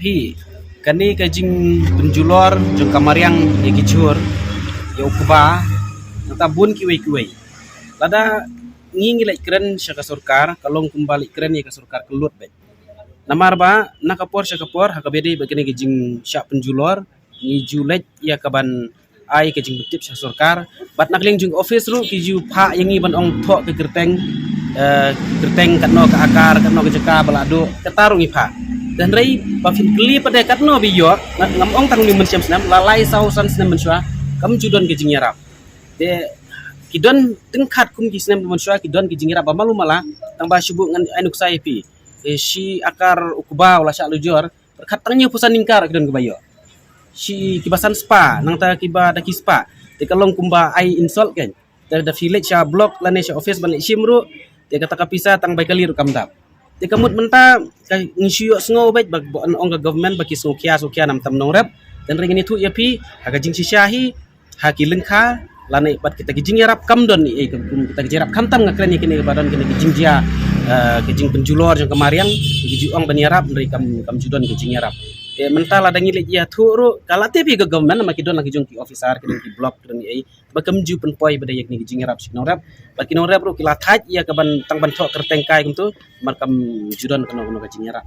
Hi, kani kajing penjulor jong kamariang ya kijur ya ukba nata bun kiwei. Lada ngingi lek keren syaka surkar kalong kembali keren ya ka surkar kelut bet. Namar ba nakapor syakapor hakabedi begini kajing syak penjulor ni julet ya kaban ai kajing betip syaka surkar bat nakling jung office ru kiju pha yangi ban ong thok ke gerteng gerteng katno ke akar katno ke jeka balado ketarung ipha dan rei bafin kli pada katno biyo ngam ong tang ni mensiam senam lalai sausan senam mensua kam judon ke jingyarap de kidon tengkat kum ki senam mensua kidon ke jingyarap ba malu mala tang ba syubu ngan ainuk sai pi si akar ukba wala syak lujur perkatangnya pusan ningkar kidon ke bayo si kibasan spa nang ta kiba daki spa te kalong kumba ai insult kan da village sya block lane sya office balik simru te kata kapisa tang bai kali ru kamdap te kamut menta ka ngisiyo sngo bet bag ong government baki sukia nam tam nong rep dan ring ini tu ya pi haga jing si syahi haki lengkha lane bat kita gijing yarap kamdon ni kita gijing yarap kamtam ngakren kini badan kini gijing dia gijing penjulor jang kemariang gijing ong ban yarap dari kam judon gijing yarap te mental ada ngilik ya thuru kala te pi ke government ma kidon lagi jong ki officer kidon ki block kidon ai bakam ju pen poi bada yak ni gijing yarap sinong rap baki nong rap ru kila thaj ya ke ban tang ban thok kerteng kai kum tu markam judon kono kono gijing yarap